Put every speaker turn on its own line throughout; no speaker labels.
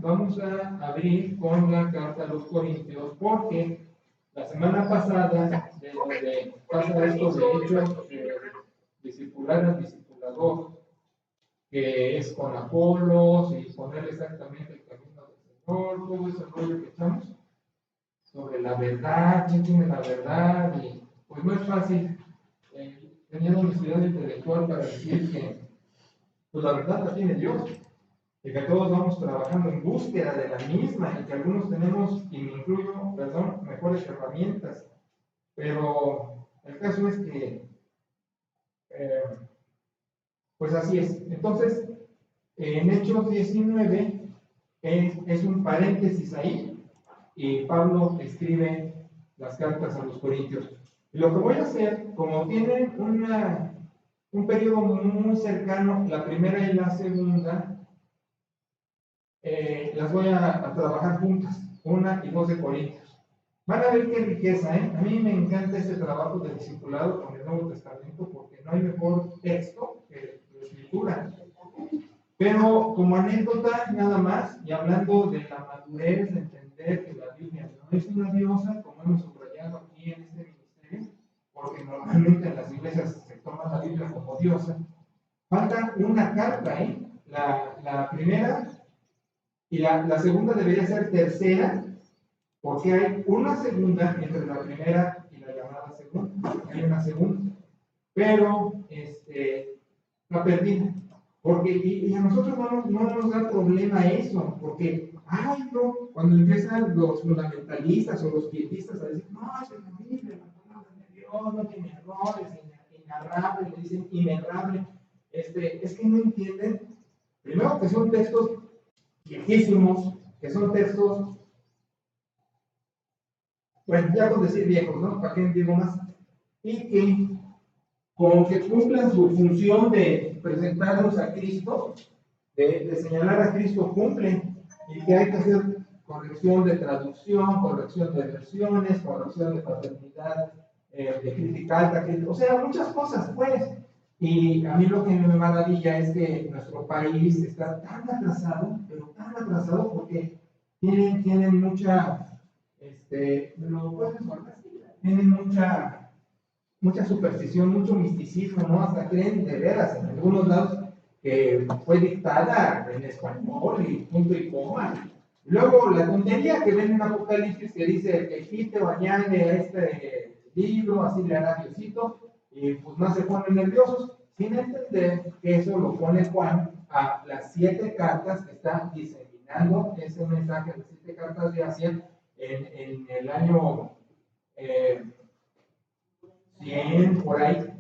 Vamos a abrir con la carta a los Corintios, porque la semana pasada, de donde pasa esto de hecho, discipular al discipulador, que es con Apolos y poner exactamente el camino del Señor, todo ese rollo que echamos sobre la verdad, quién tiene la verdad, y pues no es fácil. Tenía honestidad intelectual para decir que pues la verdad la tiene Dios, y que todos vamos trabajando en búsqueda de la misma, y que algunos tenemos, y me incluyo, perdón, mejores herramientas, pero el caso es que pues así es. Entonces, en Hechos 19 es un paréntesis ahí, y Pablo escribe las cartas a los Corintios. Y lo que voy a hacer, como tienen un periodo muy cercano, la primera y la segunda, las voy a trabajar juntas, 1 y 2 de Corintios. Van a ver qué riqueza, ¿eh? A mí me encanta ese trabajo de discipulado con el Nuevo Testamento, porque no hay mejor texto que la Escritura. Pero como anécdota, nada más, y hablando de la madurez de entender que la Biblia no es una diosa, como hemos subrayado aquí en este ministerio, porque normalmente en las iglesias se toma la Biblia como diosa, falta una carta, ¿eh? La primera y la segunda debería ser tercera, porque hay una segunda entre la primera y la llamada segunda. Hay una segunda, pero la perdida. Porque, y a nosotros no nos da problema eso, porque, ay, no, cuando empiezan los fundamentalistas o los pietistas a decir, no, es la Biblia, la palabra de Dios, no tiene errores, inarrable, le dicen inerrable, es que no entienden, primero que son textos viejísimos, que son textos, bueno, ya con decir viejos, ¿no? ¿Para qué digo más? Y que, como que cumplan su función de presentarnos a Cristo, de señalar a Cristo, cumplen, y que hay que hacer corrección de traducción, corrección de versiones, corrección de paternidad, de crítica alta, o sea, muchas cosas, pues. Y a mí lo que me maravilla es que nuestro país está tan atrasado, pero tan atrasado porque tienen mucha, ¿lo puedes guardar? Tienen mucha superstición, mucho misticismo, ¿no? Hasta creen de veras en algunos lados que fue dictada en español y punto y coma. Luego la tontería que ven en Apocalipsis que dice que quite o añade a este libro, así le hará Diosito, y pues más se ponen nerviosos, sin entender que eso lo pone Juan a las 7 cartas que están diseminando ese mensaje, las 7 cartas de Asia en el año 100 por ahí,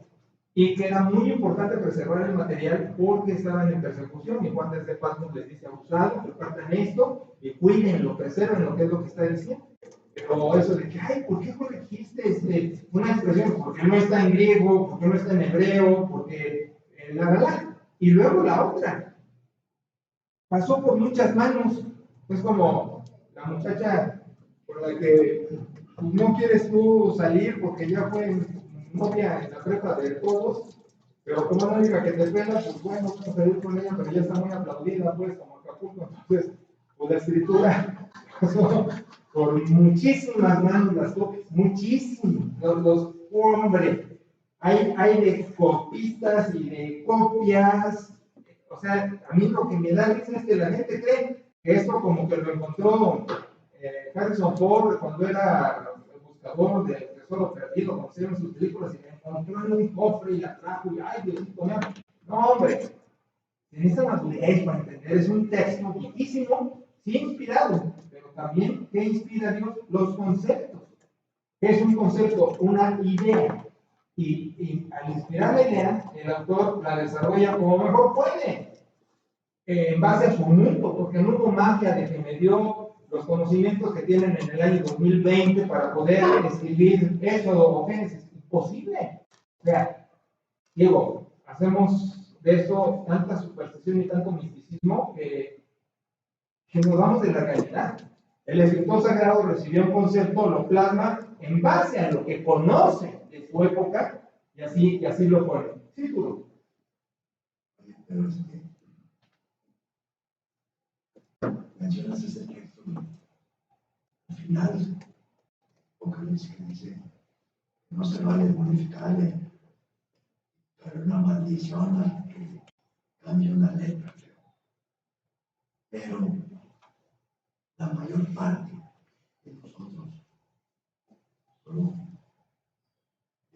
y que era muy importante preservar el material porque estaban en persecución, y Juan desde Patmos les dice: abusado, repartan esto y cuídenlo, preserven lo que es lo que está diciendo. Pero eso de que, ay, ¿por qué corregiste una expresión? Porque no está en griego, porque no está en hebreo, porque la. Y luego la otra, pasó por muchas manos. Es como la muchacha por la que no quieres tú salir porque ya fue novia en la prepa de todos, pero como no diga que te pela, pues bueno, vamos a salir con ella, pero ya está muy aplaudida, pues, como Acapulco. Entonces, pues la escritura pasó por muchísimas manos las copias, muchísimos, los hombres. Hay de copistas y de copias. O sea, a mí lo que me da risa es que la gente cree que esto como que lo encontró Harrison Ford cuando era el buscador del tesoro perdido, como se ven sus películas, y me encontró en un cofre y la trajo, y ay, Diosito mío. No, hombre, en esa madurez para entender, es un texto viejísimo, sí inspirado, pero también, ¿qué inspira a Dios? Los conceptos. ¿Qué es un concepto? Una idea. Y al inspirar la idea, el autor la desarrolla como mejor puede, en base a su mundo, porque no hubo magia de que me dio los conocimientos que tienen en el año 2020 para poder escribir Éxodo o Génesis. Imposible. O sea, digo, hacemos de eso tanta superstición y tanto misticismo que nos vamos de la realidad. El escritor sagrado recibió un concepto, lo plasma en base a lo que conoce de su época, y así lo pone. Círculo.
mencionas ese texto, al final, Apocalipsis que dice, no se vale modificarle, pero una maldición al que cambie una letra. Pero la mayor parte de nosotros solo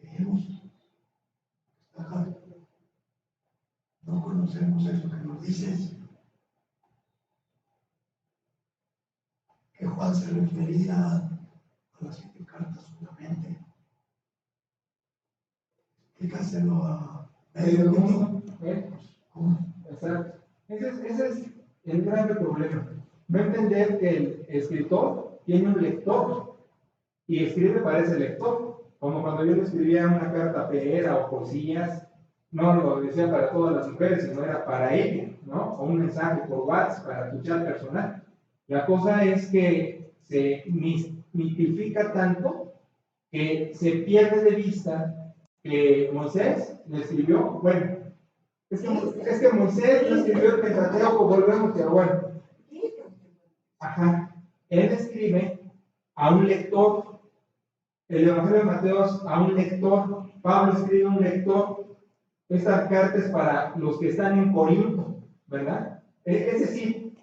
leemos acá. No conocemos eso que nos dices, que Juan se refería a las 7 cartas solamente. Explícaselo a medio mundo.
Exacto. Ese es el grave problema. No entender que el escritor tiene un lector y escribe para ese lector. Como cuando yo le escribía una carta peera o poesías, no lo decía para todas las mujeres, sino era para ella, ¿no? O un mensaje por WhatsApp para tu chat personal. La cosa es que se mitifica tanto que se pierde de vista que Moisés le escribió, bueno, es que Moisés le escribió el Pentateuco, volvemos, pero bueno. Ajá, él escribe a un lector, el Evangelio de Mateo a un lector, Pablo escribe a un lector, esta carta es para los que están en Corinto, ¿verdad? Es decir,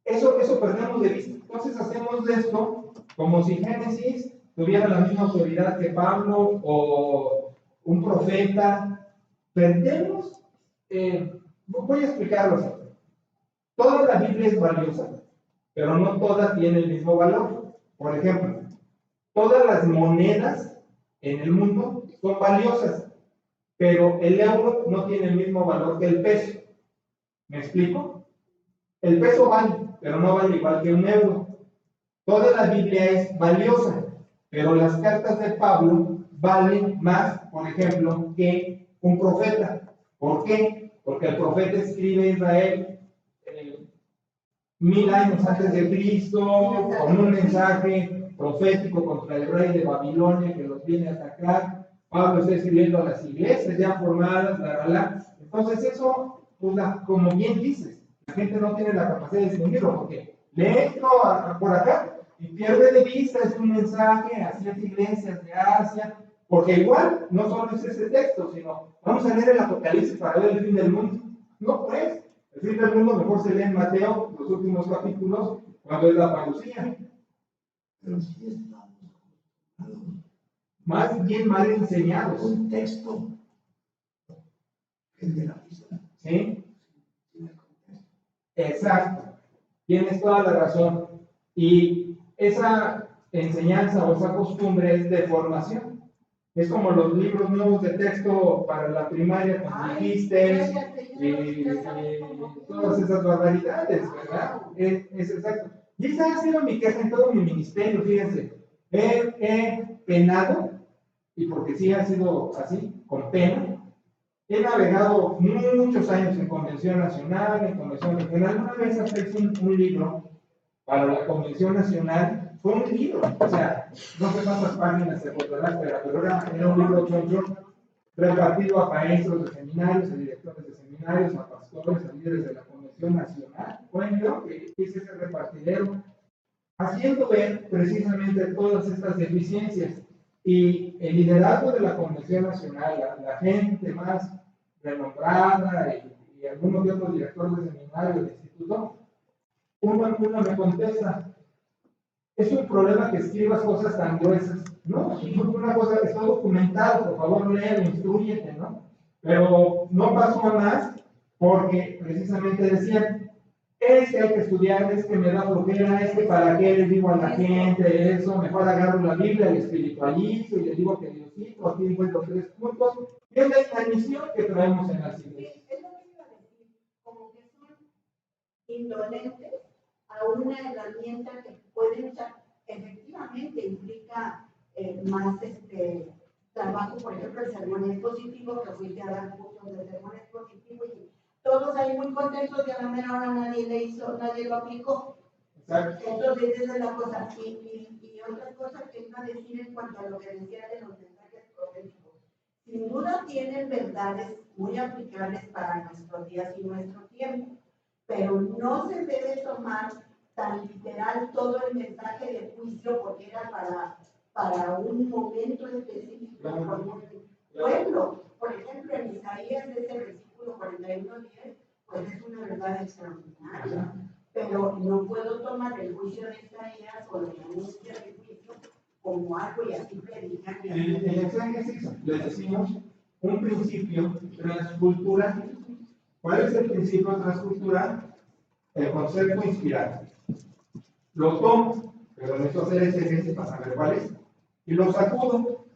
eso perdemos de vista. Entonces hacemos de esto como si Génesis tuviera la misma autoridad que Pablo o un profeta. Perdemos, voy a explicarlo así. Toda la Biblia es valiosa, pero no toda tiene el mismo valor. Por ejemplo, todas las monedas en el mundo son valiosas, pero el euro no tiene el mismo valor que el peso. ¿Me explico? El peso vale, pero no vale igual que un euro. Toda la Biblia es valiosa, pero las cartas de Pablo valen más, por ejemplo, que un profeta. ¿Por qué? Porque el profeta escribe a Israel 1000 años antes de Cristo, con un mensaje profético contra el rey de Babilonia que los viene a atacar. Pablo está escribiendo a las iglesias ya formadas, Entonces eso, pues, como bien dices, la gente no tiene la capacidad de distinguirlo, porque lee esto por acá y pierde de vista, es un mensaje a 7 iglesias de Asia, porque igual no solo es ese texto, sino vamos a leer el Apocalipsis para ver el fin del mundo. No, pues, el fin del mundo mejor se lee en Mateo, los últimos capítulos, cuando es la parucía.
Pero sí estamos acostumbrados.
Más bien mal enseñados.
Un texto, el de la misa.
¿Sí? Exacto. Tienes toda la razón. Y esa enseñanza o esa costumbre es de formación. Es como los libros nuevos de texto para la primaria, como dijiste, y todas esas barbaridades, ¿verdad? Es exacto. Y esa ha sido mi queja en todo mi ministerio, fíjense. He penado, y porque sí ha sido así, con pena, he navegado muchos años en Convención Nacional, en Convención Regional. Una vez hice un libro para la Convención Nacional, fue un libro, o sea, no sé cuántas páginas se recordarán, pero era un libro choncho, repartido a maestros de seminarios, a directores de seminarios, a pastores, a líderes de la Convención Nacional. Fue un libro que hice ese repartidero, haciendo ver precisamente todas estas deficiencias. Y el liderazgo de la Convención Nacional, la gente más renombrada y algunos de otros directores de seminarios del instituto, uno me contesta, es un problema que escribas cosas tan gruesas. No, una cosa, está documentado, por favor léelo, instrúyete, ¿no? Pero no pasó a más porque precisamente decían, es que hay que estudiar, es que me da flojera, es que para qué les digo a la gente eso, mejor agarro la Biblia, la espiritualizo y le digo que Diosito, aquí encuentro 3 puntos. Y es la misión que traemos en las iglesias.
Es lo que iba a decir, como que son indolentes a una herramienta que pueden usar. Efectivamente implica más trabajo, por ejemplo, el sermón expositivo, que fuiste a dar cursos de sermón expositivo y todos ahí muy contentos, y a la mera hora nadie lo aplicó.
Exacto.
Entonces esa es la cosa. Y otra cosa que iba a decir en cuanto a lo que decía de los mensajes proféticos. Sin duda tienen verdades muy aplicables para nuestros días y nuestro tiempo. pero no se debe tomar tan literal todo el mensaje de juicio porque era para un momento específico con un pueblo. Por ejemplo, en Isaías, ese versículo 41:10, pues es una verdad extraordinaria. Pero no puedo tomar el juicio de Isaías o la denuncia de juicio como algo y así predicar.
En exégesis le decimos un principio transcultural. ¿Cuál es el principio transcultural? El concepto inspirado. Lo tomo, pero necesito hacer exégesis para saber cuál es, y lo sacudo.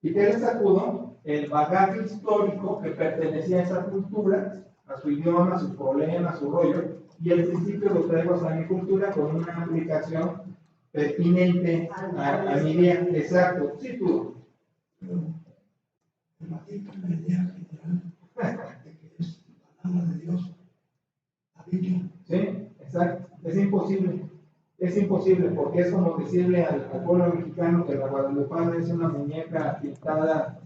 ¿Y qué le sacudo? El bagaje histórico que pertenecía a esa cultura, a su idioma, a sus problemas, a su rollo, y el principio lo traigo a mi cultura con una aplicación pertinente a mi día. Exacto, sí, tú.
Pero radica en la idea general de que es palabra de Dios, la Biblia.
Sí, exacto. Es imposible porque es como decirle al pueblo mexicano que la guadalupana es una muñeca pintada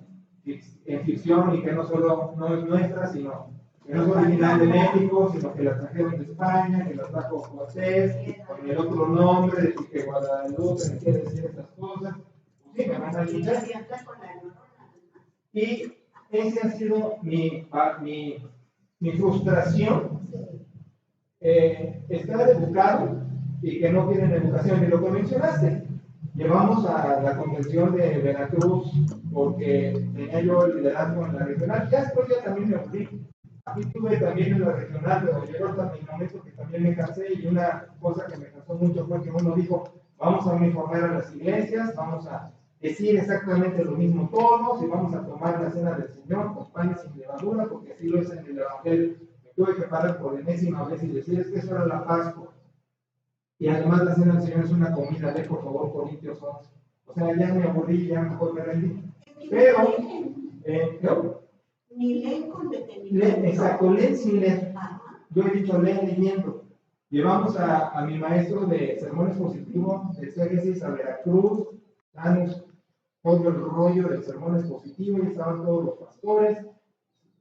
en ficción y que no solo no es nuestra, sino que no es original de México, sino que la trajeron de España, que la trajo Cortés, con el otro nombre, y que Guadalupe me quiere decir estas cosas. Pues sí, me van a quitar. Y esa ha sido mi frustración, estar educado y que no tienen educación. Y lo que mencionaste, llevamos a la convención de Veracruz porque tenía yo el liderazgo en la regional, ya después ya también me aburrí. Aquí tuve también en la regional, pero llegó hasta mi momento que también me cansé, y una cosa que me cansó mucho fue que uno dijo, vamos a uniformar a las iglesias, vamos a decir exactamente lo mismo todos, y vamos a tomar la cena del Señor con pan y sin levadura, porque así lo es en el Evangelio. Me tuve que parar por enésima vez y decir, es que eso era la Pascua. Y además la cena del Señor es una comida, ve por favor Corintios 11. O sea, ya me aburrí, ya mejor me rendí. Pero, ¿no?
Ni leen con detenimiento.
Exacto, leen sin leer. Yo he dicho leen leyendo. Llevamos a mi maestro de sermones positivos, de exégesis, a Veracruz, damos todo el rollo del sermón expositivo, y estaban todos los pastores.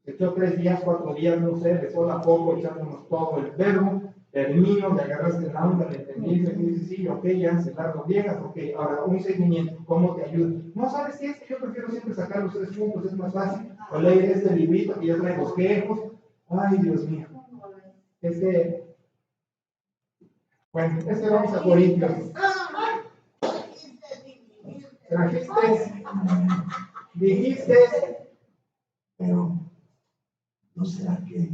Se echó 3 días, 4 días, no sé, de sol a poco, echándonos todo el verbo. Termino, le agarraste la onda, le entendiste, dices, sí, ok, ya se largo viejas, ok, ahora un seguimiento, ¿cómo te ayuda? No, ¿sabes qué? Es que yo prefiero siempre sacar los 3 puntos, es más fácil, o leer este librito que ya trae los quejos. Ay, Dios mío. Bueno, vamos a Corintios. Dijiste,
Pero ¿no será que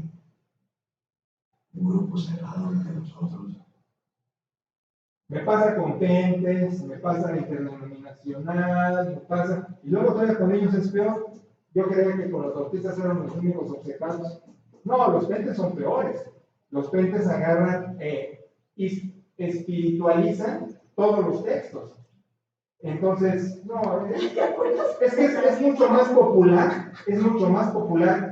un grupo cerrado entre nosotros?
me pasa con Pentes, me pasa interdenominacional, me pasa, y luego todavía con ellos es peor. Yo creía que con los bautistas eran los únicos obcecados. No, los Pentes son peores. Los Pentes agarran y espiritualizan todos los textos. Entonces, no, es que es mucho más popular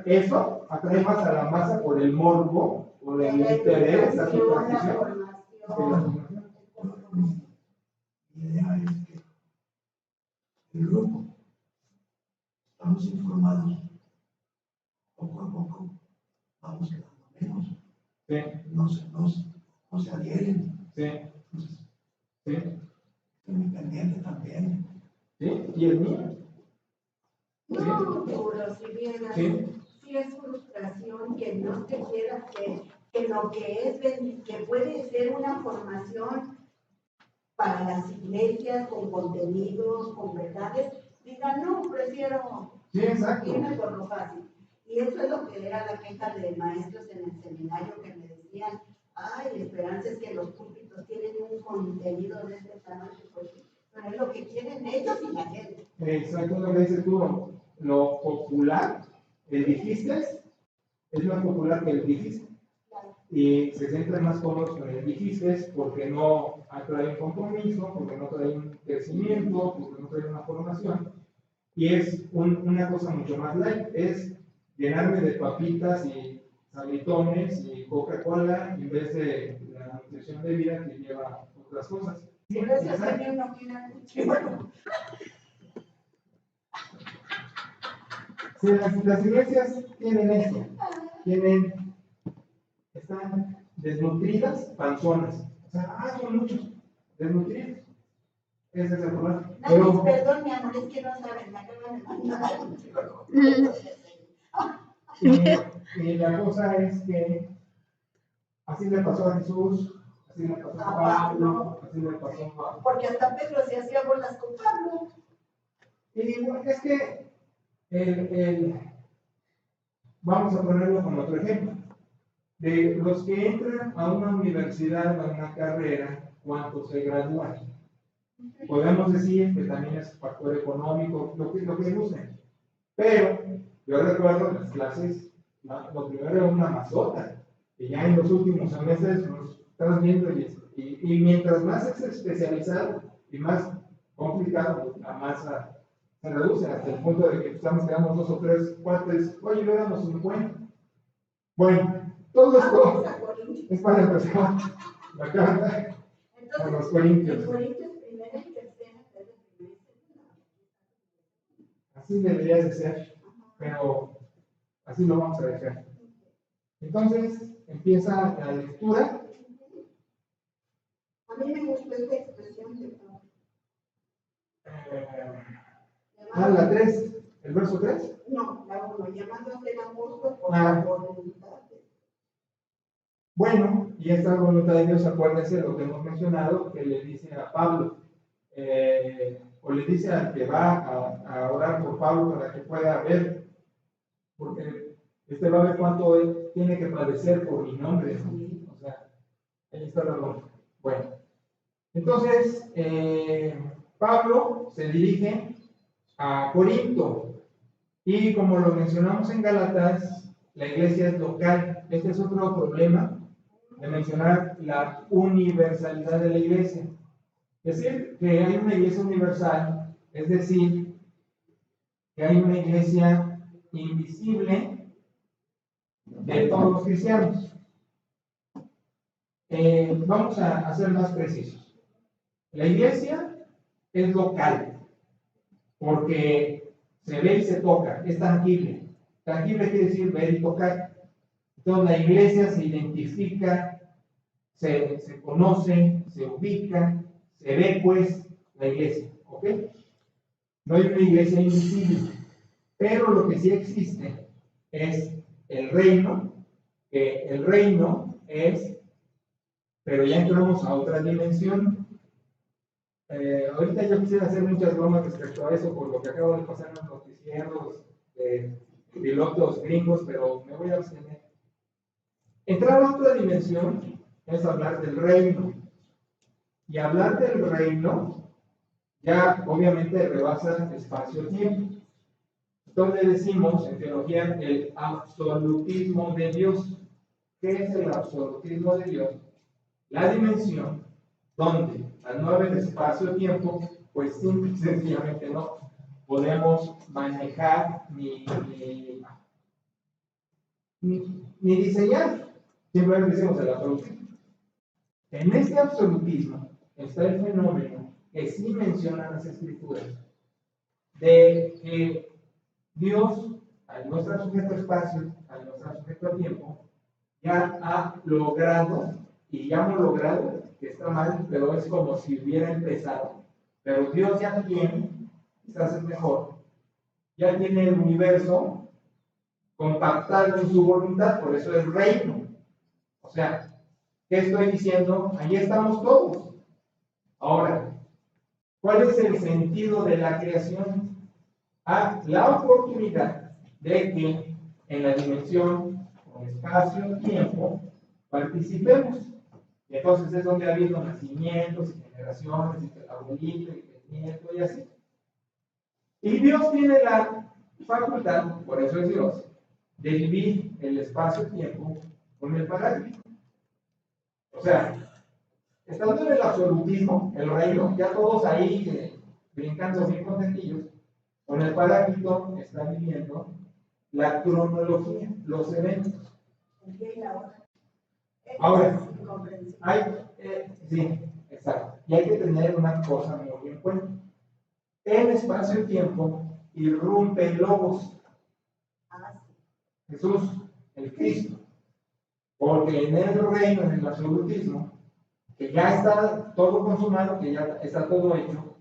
eso, atrae más a la masa por el morbo, por el interés, la superstición.
Mi idea es que el grupo, estamos informados, poco a poco vamos quedando menos.
Sí.
No se adhieren.
Sí.
Entonces,
Sí.
estoy muy pendiente también.
Sí, y el mío.
No, pero si bien
Sí.
sí es frustración que no te quieras que lo que es, que puede ser una formación para las iglesias con contenidos, con verdades, digan, no, prefiero
Sí, exacto.
irme por lo fácil. Y eso es lo que era la queja de maestros en el seminario que me decían, ay, Esperanza, es que los púlpitos tienen un contenido de este tamaño, pues, pero es lo que quieren ellos y la gente.
Exacto, lo que dices tú, lo popular, el dijiste, es más popular que el dijiste. Y se centran más cómodos con el dijiste porque no atrae un compromiso, porque no trae un crecimiento, porque no trae una formación. Y es una cosa mucho más light, es llenarme de papitas y sabritones y Coca-Cola en vez de la nutrición de vida que lleva otras cosas.
Si no es así, no quiere bueno.
Sí, las iglesias tienen eso, están desnutridas, panzonas. O sea, son muchos desnutridos. Ese es el problema.
Pero, perdón, mi amor, es que no saben, me acaban de mandar.
Y la cosa es que así le pasó a Jesús, así le pasó a Pablo, así le pasó a...
Porque hasta Pedro se hacía bolas con Pablo.
Y bueno, es que vamos a ponerlo como otro ejemplo. De los que entran a una universidad, a una carrera, ¿cuántos se gradúan? Podemos decir que también es factor económico, lo que gusten. Pero yo recuerdo en las clases, lo primero era una mazota, y ya en los últimos semestres nos estamos viendo y mientras más es especializado y más complicado, pues, la masa se reduce hasta el punto de que estamos quedamos 2 o 3 cuates, oye, no éramos 50. Bueno, todo esto es para empezar la carta a los corintios. Así debería de ser, pero así lo vamos a dejar. Entonces, empieza la lectura.
A mí me gustó esta expresión de Pablo.
La 3, el verso 3.
No, la 1, llamando a ser apóstol por voluntad.
Bueno, y esta voluntad de Dios, acuérdense de lo que hemos mencionado, que le dice a Pablo, o le dice al que va a orar por Pablo para que pueda ver, porque va a ver cuánto él tiene que padecer por mi nombre. O sea, ahí está la lógica. Bueno, entonces, Pablo se dirige a Corinto, y como lo mencionamos en Gálatas, la iglesia es local. Este es otro problema de mencionar la universalidad de la iglesia. Es decir, que hay una iglesia universal, es decir, que hay una iglesia invisible de todos los cristianos. Vamos a ser más precisos. La iglesia es local, porque se ve y se toca, es tangible. Tangible quiere decir ver y tocar. Entonces la iglesia se identifica, se conoce, se ubica, se ve pues la iglesia, ¿ok? No hay una iglesia invisible, pero lo que sí existe es el reino, que el reino es, pero ya entramos a otra dimensión. Ahorita yo quisiera hacer muchas bromas respecto a eso por lo que acabo de pasar en los noticieros de pilotos gringos, pero me voy a abstener. Entrar a otra dimensión es hablar del reino. Y hablar del reino ya obviamente rebasa espacio-tiempo. Entonces le decimos en teología el absolutismo de Dios. ¿Qué es el absolutismo de Dios? La dimensión donde al no haber espacio-tiempo, pues simple y sencillamente no podemos manejar ni diseñar. Simplemente decimos el absolutismo. En este absolutismo está el fenómeno que sí mencionan las escrituras, de que Dios, al no estar sujeto a espacio, al no estar sujeto a tiempo, ya ha logrado, y llamo logrado, que está mal, pero es como si hubiera empezado, pero Dios ya tiene, quizás es mejor, ya tiene el universo compactado en su voluntad, por eso es reino. O sea, ¿qué estoy diciendo? Ahí estamos todos. Ahora, ¿cuál es el sentido de la creación? La oportunidad de que en la dimensión, con espacio-tiempo, participemos. Y entonces es donde ha habido nacimientos y generaciones, y el abuelito, y el nieto, y así. Y Dios tiene la facultad, por eso es Dios, de vivir el espacio-tiempo con el parágrafo. O sea, estando en el absolutismo, el reino, ya todos ahí brincando bien contentillos, con el parágrafo está viviendo la cronología, los eventos. Ahora, sí, exacto. Y hay que tener una cosa muy en cuenta. En espacio-tiempo irrumpe el logos. Jesús, el Cristo. Porque en el reino, en el absolutismo, que ya está todo consumado, que ya está todo hecho,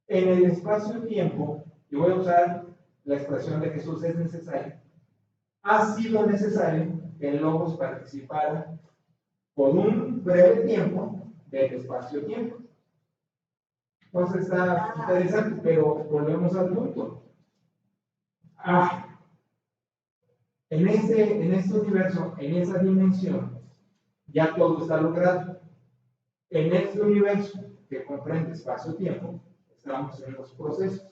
en el espacio-tiempo, y voy a usar la expresión de Jesús, es necesario, ha sido necesario que el Logos participara por un breve tiempo del espacio-tiempo. Entonces está interesante, pero volvemos al punto. En este universo, en esa dimensión, ya todo está logrado. En este universo que comprende espacio-tiempo, estamos en los procesos.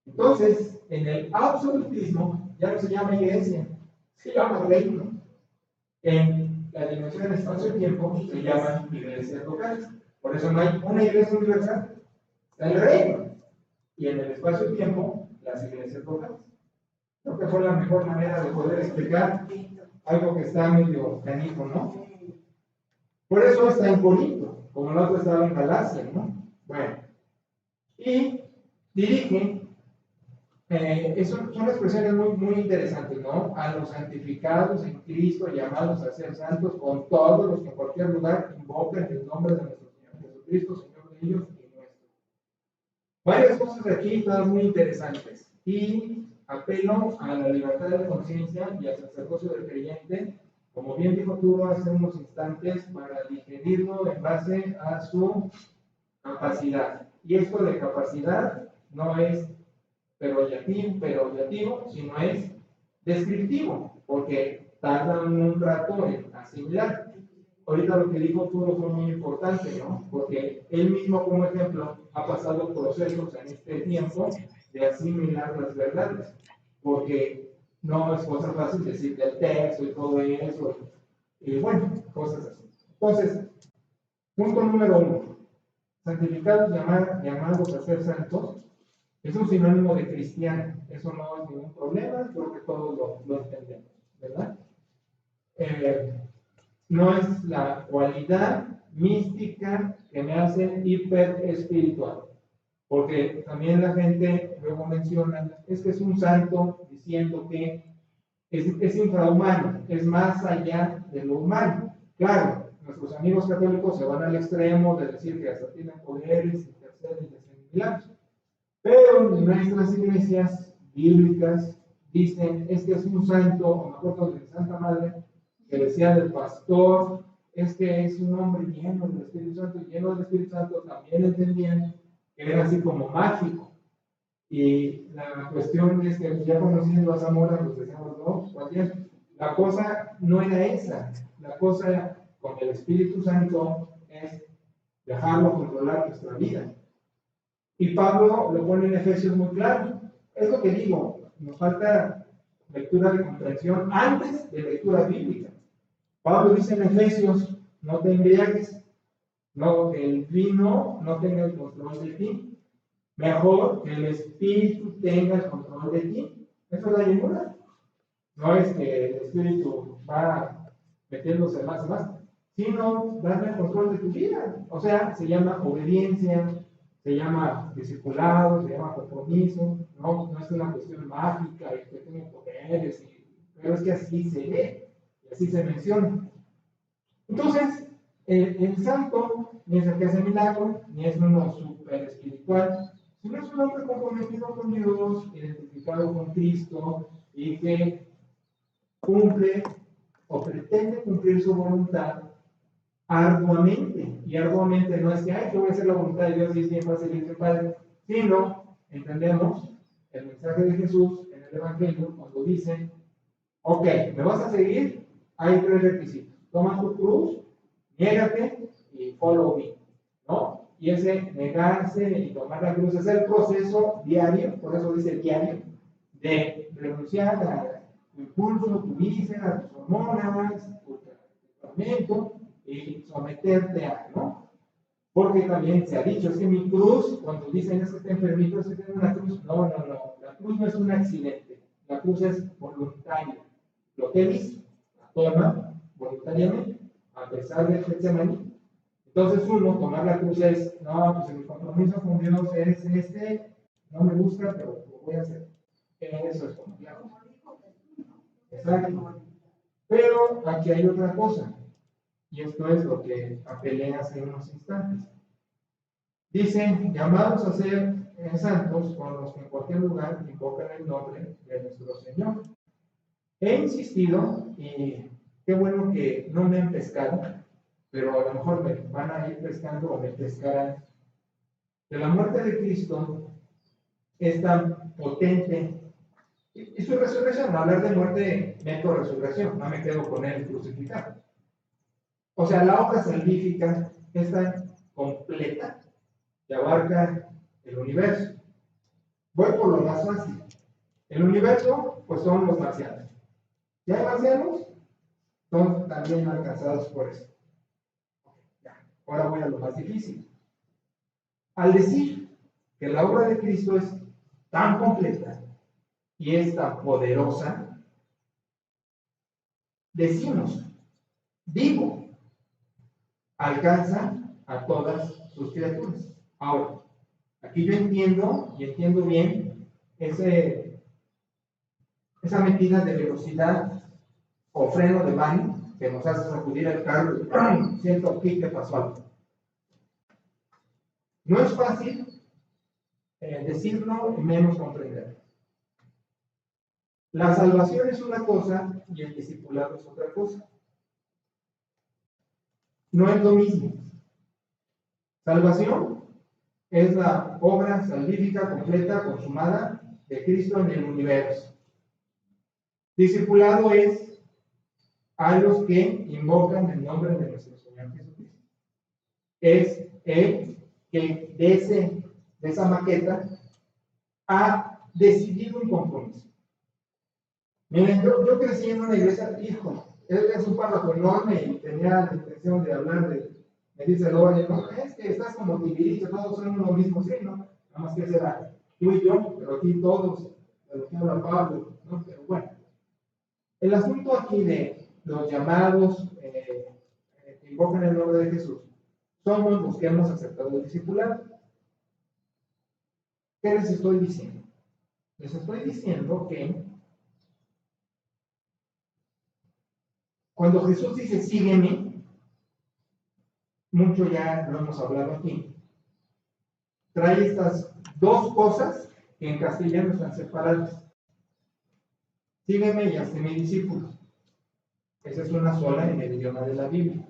Entonces, en el absolutismo ya no se llama iglesia, se llama reino. En la dimensión del espacio-tiempo se llaman iglesias locales. Por eso no hay una iglesia universal, está el reino. Y en el espacio-tiempo, las iglesias locales. Creo que fue la mejor manera de poder explicar algo que está medio canijo, ¿no? Por eso está en Corinto, como el otro estaba en Galacia, ¿no? Bueno, y dirige, son expresiones muy interesantes, ¿no? A los santificados en Cristo, llamados a ser santos, con todos los que en cualquier lugar invocan el nombre de nuestro Señor Jesucristo, Señor de ellos y nuestro. Varias cosas aquí, todas muy interesantes. Y apelo a la libertad de conciencia y al sacerdocio del creyente, como bien dijo Turo hace unos instantes, para digerirlo en base a su capacidad. Y esto de capacidad no es perorativo, sino es descriptivo, porque tardan un rato en asimilar. Ahorita lo que dijo Turo fue muy importante, ¿no? Porque él mismo, como ejemplo, ha pasado procesos en este tiempo de asimilar las verdades, porque no es cosa fácil decir del texto y todo eso, y bueno, cosas así. Entonces, punto número 1, santificados llamados a ser santos, es un sinónimo de cristiano, eso no es ningún problema, creo que todos lo entendemos, ¿verdad? No es la cualidad mística que me hace hiper espiritual. Porque también la gente luego menciona, es que es un santo diciendo que es infrahumano, es más allá de lo humano. Claro, nuestros amigos católicos se van al extremo de decir que hasta tienen poderes, interceden y hacen milagros. Pero nuestras iglesias bíblicas dicen, es que es un santo, o me acuerdo de Santa Madre, que decía del pastor, es que es un hombre lleno del Espíritu Santo, y lleno del Espíritu Santo también entendían que era así como mágico. Y la cuestión es que ya conociendo a Zamora, pues decíamos, no, cualquier. La cosa no era esa. La cosa con el Espíritu Santo es dejarlo controlar nuestra vida. Y Pablo lo pone en Efesios muy claro. Es lo que digo, nos falta lectura de comprensión antes de lectura bíblica. Pablo dice en Efesios, no te embriagues, no, que el vino no tenga el control de ti. Mejor que el Espíritu tenga el control de ti. Eso es la llenura. No es que el Espíritu va metiéndose más y más, sino darle el control de tu vida. O sea, se llama obediencia, se llama discipulado, se llama compromiso. No es una cuestión mágica y que tiene poderes, pero es que así se ve, y así se menciona. Entonces, el santo ni es el que hace milagro, ni es uno súper espiritual, sino es un hombre comprometido con Dios, identificado con Cristo y que cumple o pretende cumplir su voluntad arduamente. Y arduamente no es que, ay, que voy a hacer la voluntad de Dios y es bien fácil y es bien padre, sino entendemos el mensaje de Jesús en el Evangelio cuando dice, ok, ¿me vas a seguir? Hay 3 requisitos. Toma tu cruz, niégate y follow me, ¿no? Y ese negarse y tomar la cruz es el proceso diario, por eso dice diario, de renunciar a tu impulso, tu víscera, tus hormonas, tu temperamento y someterte a, ¿no? Porque también se ha dicho, es que mi cruz, cuando dicen es que está enfermito, es que tiene una cruz. No, la cruz no es un accidente, la cruz es voluntaria. Lo que dice, la toma voluntariamente, a pesar del Getsemaní. Entonces uno, tomar la cruz es, no, pues mi compromiso con Dios es no me gusta, pero lo voy a hacer. Eso es como claro. Exacto. Pero aquí hay otra cosa, y esto es lo que apelé hace unos instantes. Dicen, llamados a ser santos con los que en cualquier lugar invocan el nombre de nuestro Señor. He insistido, y qué bueno que no me han pescado, pero a lo mejor me van a ir pescando o me pescarán, que la muerte de Cristo es tan potente. Y su resurrección, no hablar de muerte, meto resurrección, no me quedo con él crucificado. O sea, la obra salvífica es tan completa que abarca el universo. Voy por lo más fácil. El universo, pues son los marcianos. ¿Y hay marcianos? Son también alcanzados por eso. Ya. Ahora voy a lo más difícil. Al decir que la obra de Cristo es tan completa y es tan poderosa, decimos, digo, alcanza a todas sus criaturas. Ahora, aquí yo entiendo y entiendo bien esa medida de velocidad o freno de mano que nos hace sacudir el carro y siento aquí que pasó algo. No es fácil decirlo y menos comprenderlo. La salvación es una cosa y el discipulado es otra cosa. No es lo mismo. Salvación es la obra salvífica completa, consumada de Cristo en el universo. Discipulado es a los que invocan el nombre de nuestro Señor Jesucristo. Es el que de esa maqueta ha decidido un compromiso. Miren, yo crecí en una iglesia, hijo, es un párrafo enorme y tenía la intención de hablar me dice el oye, no, es que estás como dividido, todos son uno mismo, sí, ¿no? Nada más que será tú y yo, pero aquí todos, de lo que habla Pablo, ¿no? Pero bueno, el asunto aquí de los llamados que invocan el nombre de Jesús, somos los que hemos aceptado el discipulado. ¿Qué les estoy diciendo? Les estoy diciendo que cuando Jesús dice sígueme, mucho ya lo hemos hablado aquí, trae estas dos cosas que en castellano están separadas. Sígueme y hazte mi discípulo. Esa es una sola en el idioma de la Biblia.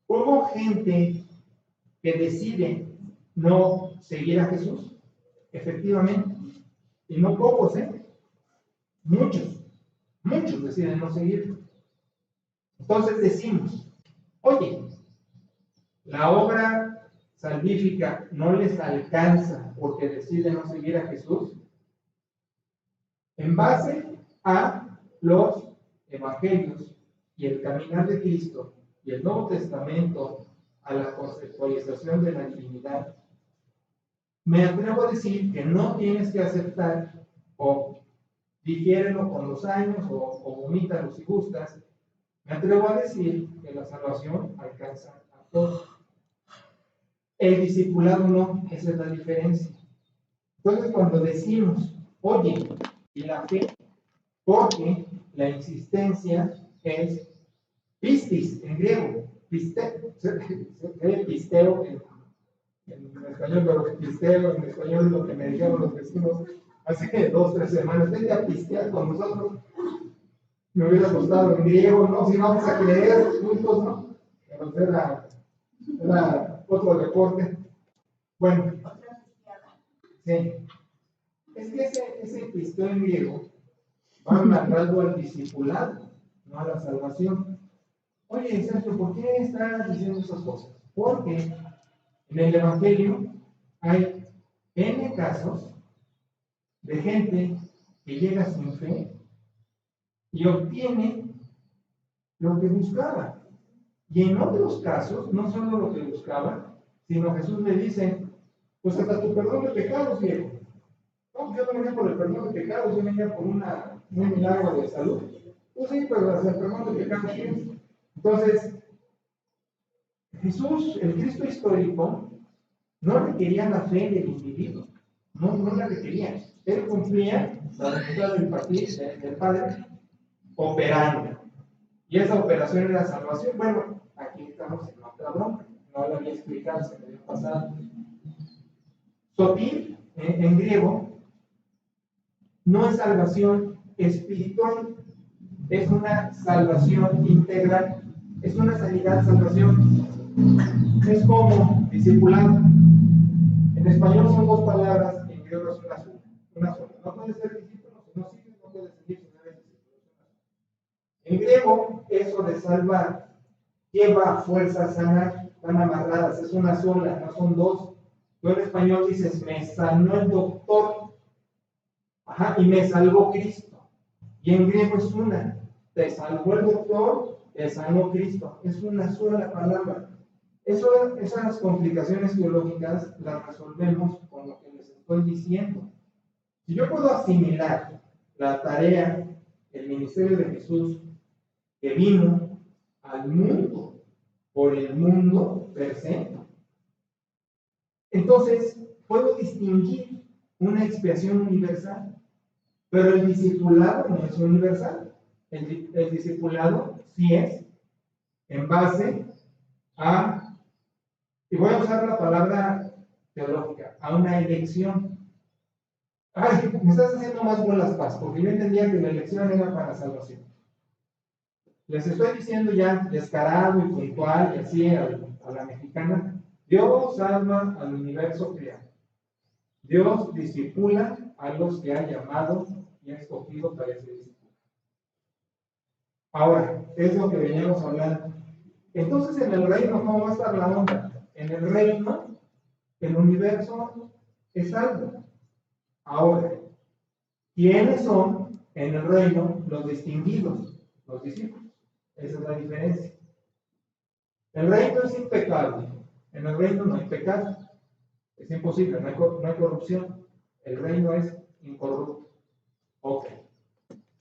Hubo gente que decide no seguir a Jesús, efectivamente, y no pocos, muchos deciden no seguirlo. Entonces decimos, oye, la obra salvífica no les alcanza porque deciden no seguir a Jesús, en base a los evangelios y el caminar de Cristo y el Nuevo Testamento a la conceptualización de la divinidad, me atrevo a decir que no tienes que aceptar o difiérelo con los años o vomítalo si gustas. Me atrevo a decir que la salvación alcanza a todos. El discipulado no, esa es la diferencia. Entonces, cuando decimos, oye, y la fe, porque la insistencia es pistis en griego, pisteo en español, pero pisteo en español es lo que me dijeron los vecinos hace 2 o 3 semanas, vete a pistear con nosotros. Me hubiera gustado en griego, ¿no? Si vamos a creer juntos, ¿no? Pero era otro deporte. Bueno, sí. Es que ese pisteo en griego va amarrado al discipulado, no a la salvación. Oye, Sergio, ¿por qué estás diciendo esas cosas? Porque en el Evangelio hay N casos de gente que llega sin fe y obtiene lo que buscaba. Y en otros casos, no solo lo que buscaba, sino Jesús le dice, pues hasta tu perdón de pecados, viejo. No, yo no venía por el perdón de pecados, yo venía por un milagro de salud. Pues sí, pero hasta el perdón de pecados. Entonces, Jesús, el Cristo histórico, no requería la fe del individuo, no la requería. Él cumplía la voluntad del Padre, operando. Y esa operación era salvación. Bueno, aquí estamos en otra bronca. No lo había explicado, se me había pasado. Sotir, en griego, no es salvación espiritual, es una salvación integral, es una sanidad, salvación. Es como discipulado. En español son dos palabras, en griego es una sola. No puede ser discípulo si no sigues, no puede seguir si no eres discípulo. En griego, eso de salvar lleva a fuerza a sanar, van amarradas, es una sola, no son dos. Tú en español dices, me sanó el doctor, y me salvó Cristo. Y en griego es una, te salvó el doctor, te sanó Cristo. Es una sola palabra. Esas complicaciones teológicas las resolvemos con lo que les estoy diciendo. Si yo puedo asimilar la tarea, el ministerio de Jesús, que vino al mundo por el mundo per se, entonces puedo distinguir una expiación universal, pero el discipulado no es universal. El discipulado sí es en base a, y voy a usar la palabra teológica, a una elección. Ay, me estás haciendo más bolas, Paz, porque yo entendía que la elección era para salvación. Les estoy diciendo ya descarado y puntual y así a la mexicana, Dios salva al universo creado. Dios discipula a los que ha llamado y ha escogido para ese discípulo. Ahora, es lo que veníamos hablando. Entonces, en el reino, ¿cómo va a estar la onda? En el reino, el universo es salvo. Ahora, ¿quiénes son en el reino los distinguidos? Los discípulos. Esa es la diferencia. El reino es impecable. En el reino no hay pecado. Es imposible, no hay corrupción. El reino es incorrupto. Ok.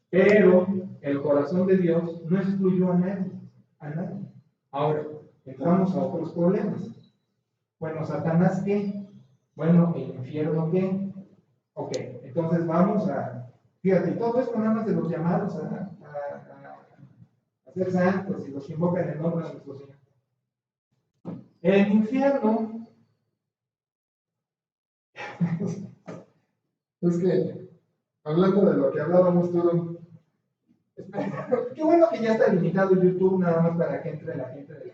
Pero el corazón de Dios no excluyó a nadie. A nadie. Ahora, entramos a otros problemas. Bueno, ¿Satanás qué? Bueno, ¿el infierno qué? Ok, entonces vamos a... Fíjate, todo esto nada más de los llamados a ser santos y los que invocan el nombre de nuestro Señor. El infierno... Es que, hablando de lo que hablábamos todo, qué bueno que ya está limitado YouTube nada más para que entre la gente de la...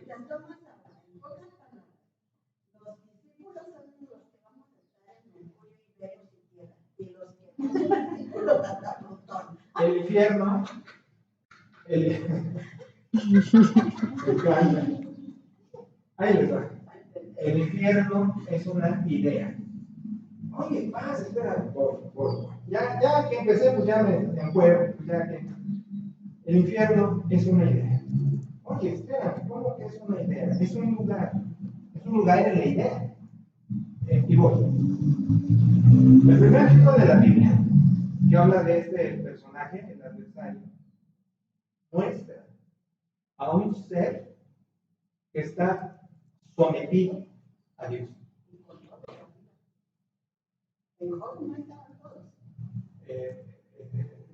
El infierno, ahí les va. El infierno es una idea. Oye, Paz, espera, ya que empecemos, ya me encuentro, ya que el infierno es una idea. Oye, espera, ¿cómo que es una idea? Es un lugar en la idea. Y voy. El primer libro de la Biblia, que habla de este personaje, el adversario, muestra a un ser que está sometido a Dios.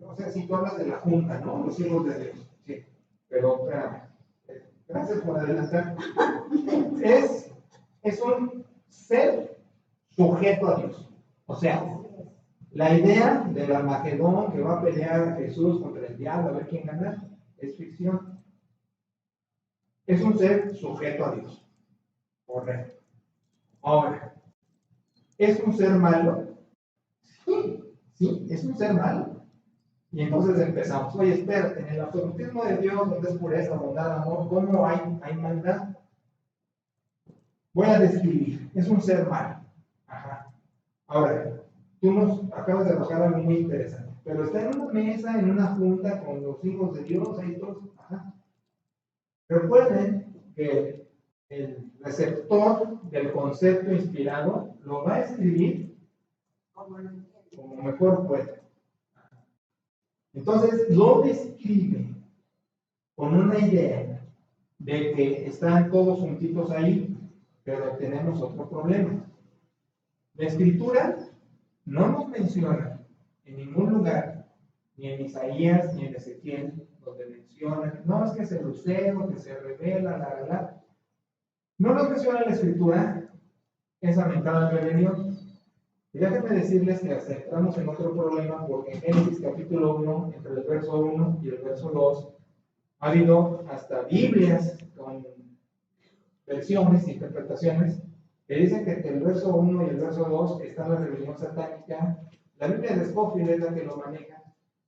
O sea, si tú hablas de la junta, ¿no? Los hijos de Dios. Sí. Pero, gracias por adelantar. Es un ser sujeto a Dios. O sea, la idea del Armagedón que va a pelear Jesús contra el diablo a ver quién gana es ficción. Es un ser sujeto a Dios. Correcto. Ahora, ¿es un ser malo? Sí, es un ser malo. Y entonces empezamos. Oye, espérate, en el absolutismo de Dios, donde es pureza, bondad, amor, ¿cómo hay maldad? Voy a describir. Es un ser malo. Ajá. Ahora, tú nos acabas de arrojar algo muy interesante. Pero está en una mesa, en una junta con los hijos de Dios, ahí todos. Ajá. Recuerden que el receptor del concepto inspirado lo va a escribir como mejor puede. Entonces lo describe con una idea de que están todos juntitos ahí, pero tenemos otro problema. La Escritura no nos menciona en ningún lugar, ni en Isaías ni en Ezequiel, donde mencionan, no, es que es el lucero, que se revela, la. No lo menciona la escritura, esa mentada rebelión. Y déjenme decirles que hasta entramos en otro problema, porque en Génesis capítulo 1, entre el verso 1 y el verso 2, ha habido hasta Biblias con versiones, interpretaciones, que dicen que entre el verso 1 y el verso 2 está la rebelión satánica. La Biblia de Scofield es la que lo maneja,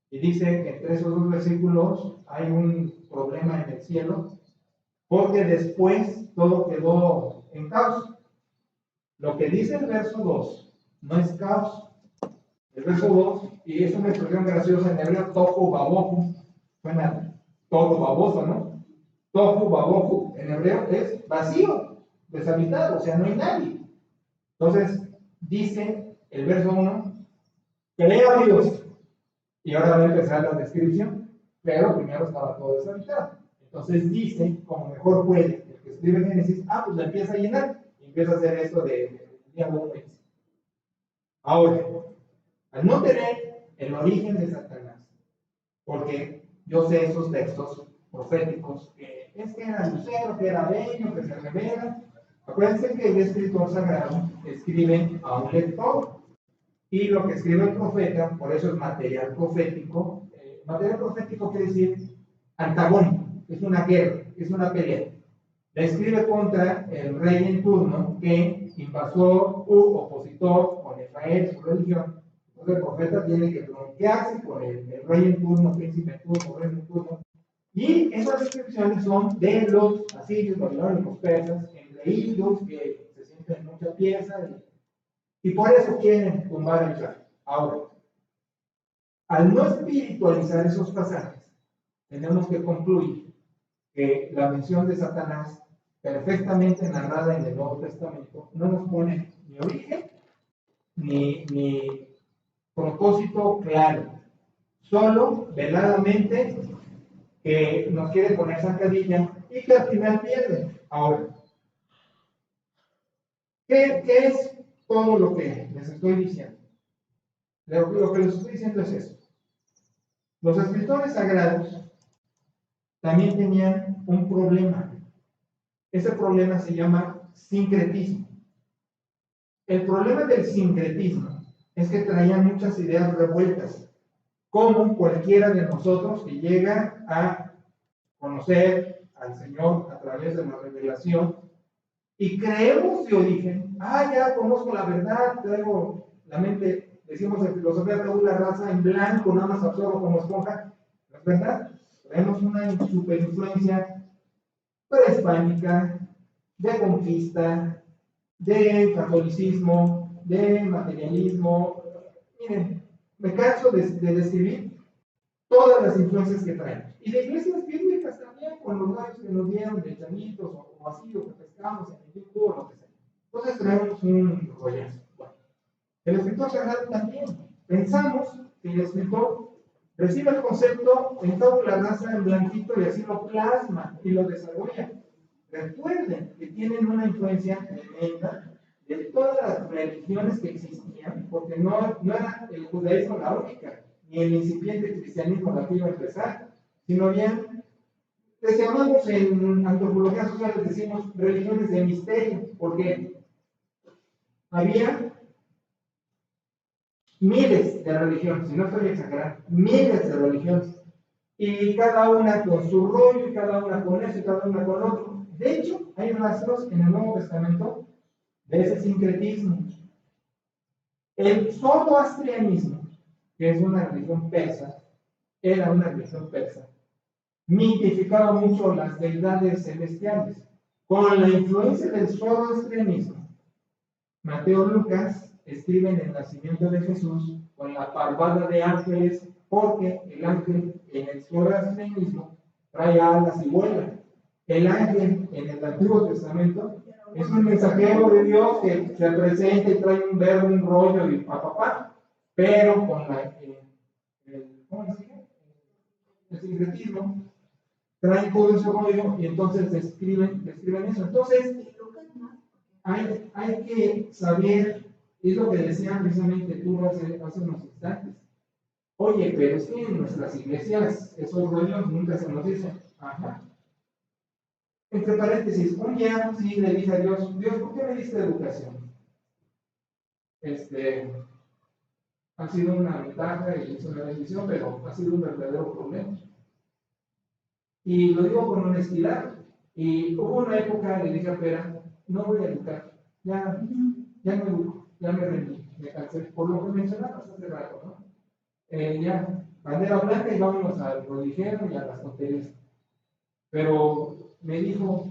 y dice que entre esos dos versículos hay un problema en el cielo, porque después todo quedó en caos. Lo que dice el verso 2 no es caos. El verso 2, y es una expresión graciosa en hebreo, tohu babohu, suena todo baboso, ¿no? Tohu babohu en hebreo es vacío, deshabitado, o sea, no hay nadie. Entonces, dice el verso 1, crea Dios. Y ahora va a empezar la descripción, pero primero estaba todo deshabitado. Entonces dice, como mejor puede, el que escribe Génesis, pues la empieza a llenar, y empieza a hacer esto de día 1. Ahora, al no tener el origen de Satanás, porque yo sé esos textos proféticos, que es que era lucero, que era bello, que se revela. Acuérdense que el escritor sagrado escribe a un lector, y lo que escribe el profeta, por eso es material profético. Material profético quiere decir antagónico, es una guerra, es una pelea. La escribe contra el rey en turno, que invasor u opositor con Israel, su religión. Entonces el profeta tiene que bronquearse con el rey en turno, príncipe en turno, rey en turno. Y esas descripciones son de los asirios, babilónicos, persas, engreídos, que se sienten en mucha pieza, y por eso quieren tumbar a Israel. Ahora, al no espiritualizar esos pasajes, tenemos que concluir que la mención de Satanás, perfectamente narrada en el Nuevo Testamento, no nos pone ni origen ni propósito claro, solo veladamente que nos quiere poner zancadilla y que al final pierde. Ahora, ¿qué es todo lo que les estoy diciendo? Lo que les estoy diciendo es eso. Los escritores sagrados también tenían un problema. Ese problema se llama sincretismo. El problema del sincretismo es que traían muchas ideas revueltas, como cualquiera de nosotros que llega a conocer al Señor a través de la revelación y creemos de origen, ya conozco la verdad, traigo la mente, decimos en filosofía, traigo la raza en blanco, nada más absorbo como esponja. ¿No es verdad? Tenemos una superinfluencia prehispánica, de conquista, de catolicismo, de materialismo. Miren, me canso de describir todas las influencias que traemos. Y de iglesias bíblicas también, con los rayos que nos dieron de chamitos o así, o que pescamos en el YouTube o lo que sea. Entonces traemos un rollazo. Bueno, el escritor sagrado también. Pensamos que el escritor recibe el concepto en tabula rasa en blanquito y así lo plasma y lo desarrolla. Recuerden que tienen una influencia tremenda de todas las religiones que existían, porque no era el judaísmo la única, ni el incipiente cristianismo la que iba a empezar, sino bien, les llamamos en antropología social, les decimos religiones de misterio, porque había miles de religiones, si no estoy exagerando, miles de religiones, y cada una con su rollo, y cada una con eso, y cada una con otro. De hecho, hay rastros en el Nuevo Testamento de ese sincretismo. El zoroastrianismo, que es una religión persa, era una religión persa, mitificaba mucho las deidades celestiales. Con la influencia del zoroastrianismo, Mateo y Lucas escriben el nacimiento de Jesús con la parvada de ángeles, porque el ángel en el zoroastrianismo trae alas y vuela. El ángel en el Antiguo Testamento es un mensajero de Dios que se presenta y trae un verbo, un rollo y papá, pero con el sincretismo trae todo ese rollo y entonces describen eso. Entonces, hay que saber, es lo que decía precisamente tú hace unos instantes, Oye, pero es que en nuestras iglesias esos rollos nunca se nos dicen. Ajá. Entre paréntesis, un día sí le dije a Dios, Dios, ¿por qué me diste educación? Ha sido una ventaja y es una bendición, pero ha sido un verdadero problema. Y lo digo con honestidad. Y hubo una época que le dije a Pera, no voy a educar, ya no educo, ya me rendí, me cansé, por lo que mencionabas hace rato, ¿no? Ya, bandera blanca y vámonos a lo ligero y a las tonterías. Pero me dijo,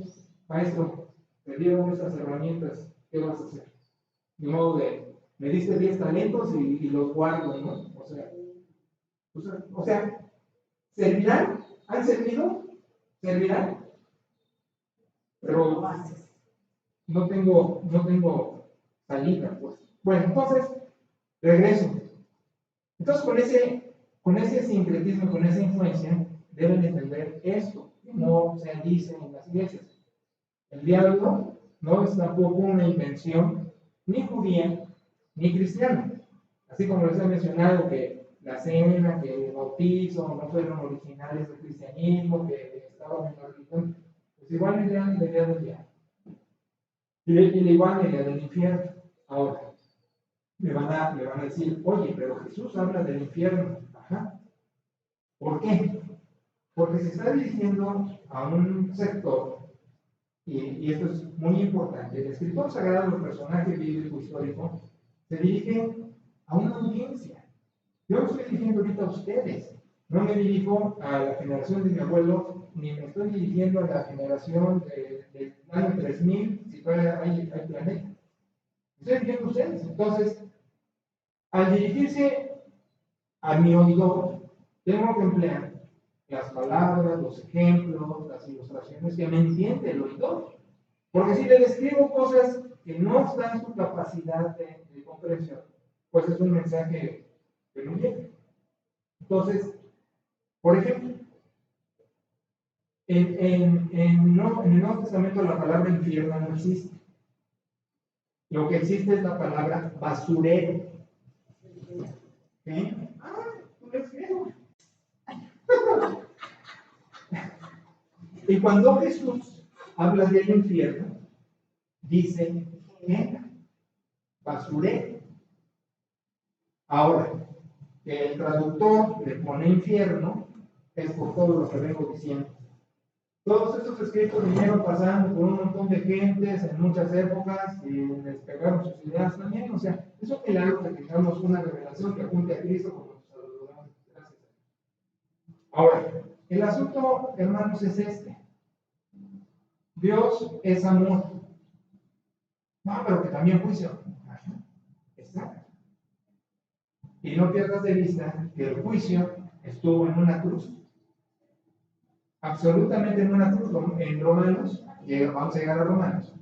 maestro, te dieron esas herramientas, ¿qué vas a hacer? De modo de, me diste 10 talentos y los guardo, ¿no? O sea, ¿servirán? ¿Han servido? ¿Servirán? Pero no tengo salida, pues. Bueno, entonces, regreso. Entonces, con ese sincretismo, con esa influencia, deben entender esto, que no se dice en las iglesias. El diablo no es tampoco una invención ni judía ni cristiana. Así como les he mencionado que la cena, que el bautizo no fueron originales del cristianismo, que estaban en la religión, pues igual la idea del diablo. Y igual la idea del infierno. Ahora, me van a decir, oye, pero Jesús habla del infierno. Ajá. ¿Por qué? Porque se está dirigiendo a un sector, y esto es muy importante, el escritor sagrado, el personaje bíblico histórico, se dirige a una audiencia. Yo me estoy dirigiendo ahorita a ustedes. No me dirijo a la generación de mi abuelo, ni me estoy dirigiendo a la generación del año 3000, si todavía hay planeta. Me estoy dirigiendo a ustedes. Entonces, al dirigirse a mi oidor, tengo que emplear las palabras, los ejemplos, las ilustraciones que me entiende el oidor. Porque si le describo cosas que no están en su capacidad de comprensión, pues es un mensaje que no llega. Entonces, por ejemplo, en el Nuevo Testamento la palabra infierno no existe. Lo que existe es la palabra basurero. ¿Sí? No es griego. Y cuando Jesús habla del infierno, dice basurero. Ahora, que el traductor le pone infierno es por todo lo que vengo diciendo. Todos estos escritos vinieron pasando por un montón de gentes en muchas épocas y les pegaron sus ideas también. O sea, es un milagro que tengamos una revelación que apunte a Cristo como nos saludamos. Gracias. Ahora, el asunto, hermanos, es este. Dios es amor. No, pero que también juicio. Exacto. Y no pierdas de vista que el juicio estuvo en una cruz. Absolutamente en una cruz. En Romanos, vamos a llegar a Romanos,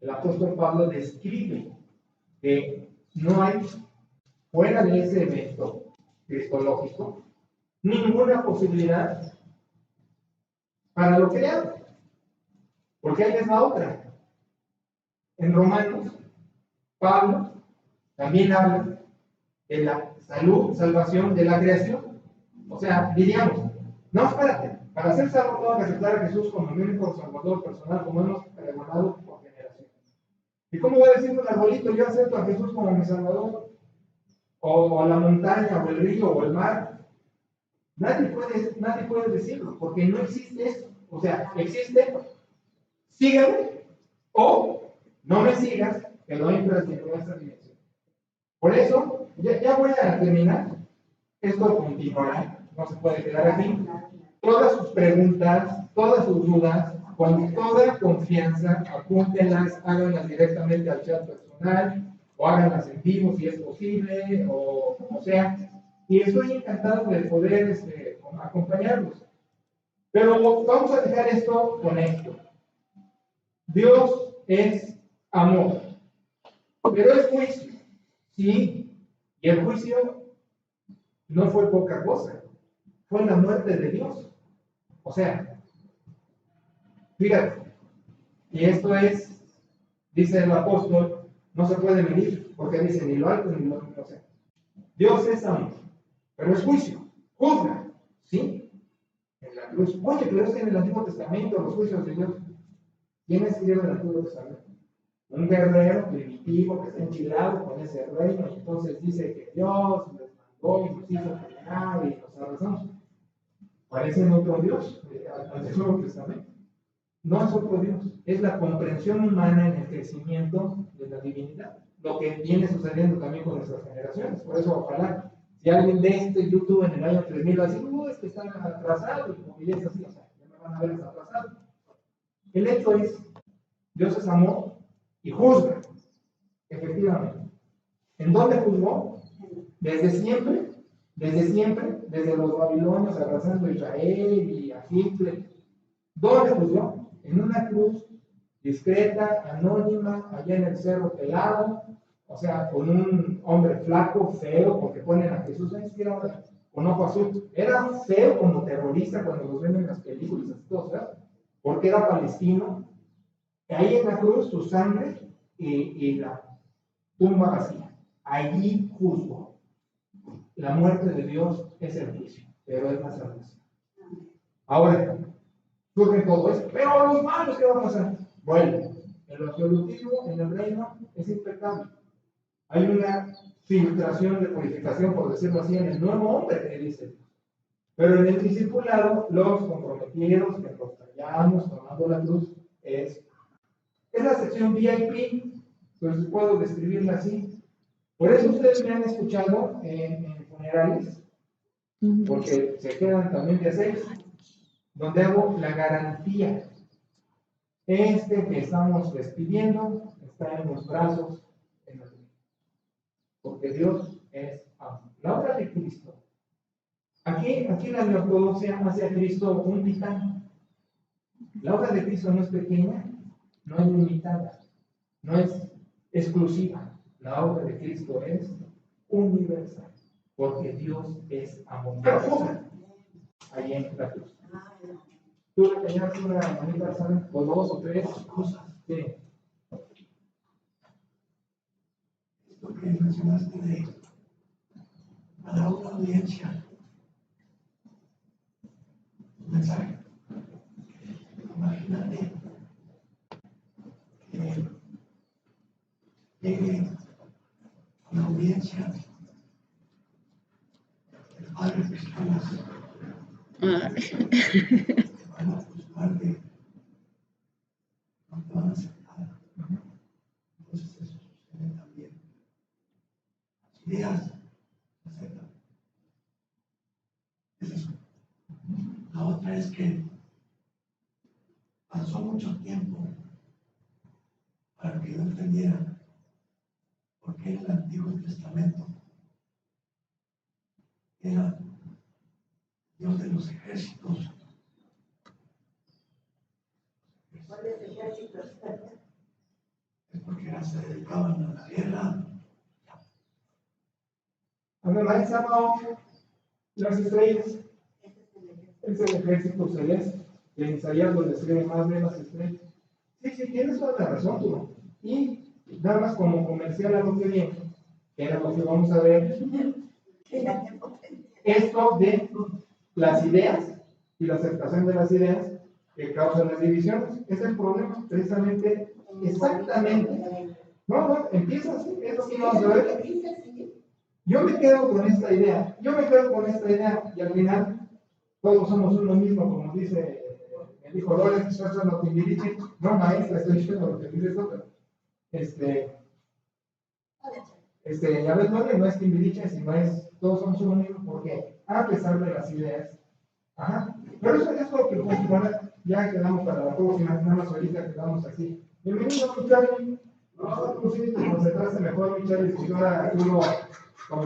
el apóstol Pablo describe que no hay, fuera de ese evento cristológico, ninguna posibilidad para lo creado. Porque ahí es la otra. En Romanos, Pablo también habla de la salvación de la creación. O sea, diríamos, no, espérate, para ser salvo tengo que aceptar a Jesús como mi único salvador personal, como hemos pregonado por generación. ¿Y cómo va a decir un arbolito, yo acepto a Jesús como mi salvador? O a la montaña, o el río, o el mar. Nadie puede decirlo, porque no existe eso. O sea, existe, sígame, o no me sigas, que no entras en esta dimensión. Por eso, ya voy a terminar. Esto continuará, no se puede quedar aquí. Todas sus preguntas, todas sus dudas, con toda confianza, apúntenlas, háganlas directamente al chat personal, o háganlas en vivo si es posible, o como sea. Y estoy encantado de poder acompañarlos. Pero vamos a dejar esto con esto. Dios es amor, pero es juicio, ¿sí? Y el juicio no fue poca cosa, fue la muerte de Dios. O sea, fíjate, y esto es, dice el apóstol, no se puede medir, porque dice ni lo alto ni lo bajo. O sea, Dios es amor. Pero es juicio, juzga, ¿sí? En la cruz. Oye, pero es que en el Antiguo Testamento los juicios de Dios, ¿quién escribe el Antiguo Testamento? Un guerrero primitivo que está enchilado con ese reino y entonces dice que Dios les mandó y nos hizo pelear y nos arrasamos. Parecen otro Dios al Nuevo Testamento. No es otro Dios, es la comprensión humana en el crecimiento de la divinidad. Lo que viene sucediendo también con nuestras generaciones. Por eso, ojalá, si alguien ve este YouTube en el año 3000 va a decir, es que están atrasados, y como es así, o sea, ya me van a ver atrasado. El hecho es, Dios es amor y juzga, efectivamente. ¿En dónde juzgó? Desde siempre, desde los babilonios arrasando a Israel y a Hitler. ¿Dónde juzgó? En una cruz discreta, anónima, allá en el cerro pelado, o sea, con un hombre flaco, feo, porque ponen a Jesús, ¿sabes qué era? Con ojo azul. Era feo como terrorista cuando los ven en las películas, así todo, ¿verdad? Porque era palestino. Ahí en la cruz, su sangre y la tumba vacía. Allí juzgó. La muerte de Dios es el juicio, pero es la salvación. Ahora, surge todo esto. Pero los malos, ¿qué va a pasar? Bueno, en lo absolutivo, en el reino, es impecable. Hay una filtración de purificación, por decirlo así, en el nuevo hombre que dice Dios. Pero en el discipulado, los comprometidos, que nos callamos tomando la cruz, es la sección VIP, pues puedo describirla así. Por eso ustedes me han escuchado en funerales, porque se quedan también de 6, donde hago la garantía. Este que estamos despidiendo está en los brazos de la Virgen, porque Dios es amor. La obra de Cristo. Aquí la ortodoxia hace a Cristo un titán. La obra de Cristo no es pequeña, no es limitada, no es exclusiva. La obra de Cristo es universal, porque Dios es amor. Ahí en la cruz. Tú le tenías una manita, ¿sabes? O 2 o 3 cosas. Sí.
Esto que mencionaste de para una audiencia, un mensaje. Imagínate que llegue a la audiencia el padre Pistolas, te van a juzgar de no te van a aceptar. Entonces eso sucede también. Las ideas se aceptan. Es eso. La otra es que pasó mucho tiempo para que yo entendiera por qué en el Antiguo Testamento era Dios de los ejércitos.
¿Cuáles ejércitos?
Es porque se dedicaban a la guerra.
Además, Sabaoth, las estrellas, es el ejército celeste. Y en Isaías lo describe más de las estrellas. Sí, tienes toda la razón, tú. Y nada más como comercial a lo que viene, que era lo que vamos a ver, esto de las ideas y la aceptación de las ideas que causan las divisiones. Es el problema, precisamente, exactamente. No, empieza así, es lo que vamos a ver. Yo me quedo con esta idea, y al final todos somos uno mismo, como dice, me dijo Lorenz, no maestra, estoy diciendo lo que dice esto, pero ya ves, no es Timbiriche, sino es todos somos uno mismo, porque a pesar de las ideas, pero eso es lo que ya quedamos para la próxima, nada más ahorita quedamos así. Bienvenido, Michelle. No, tú sí te concentraste mejor, Michelle, y si no era tú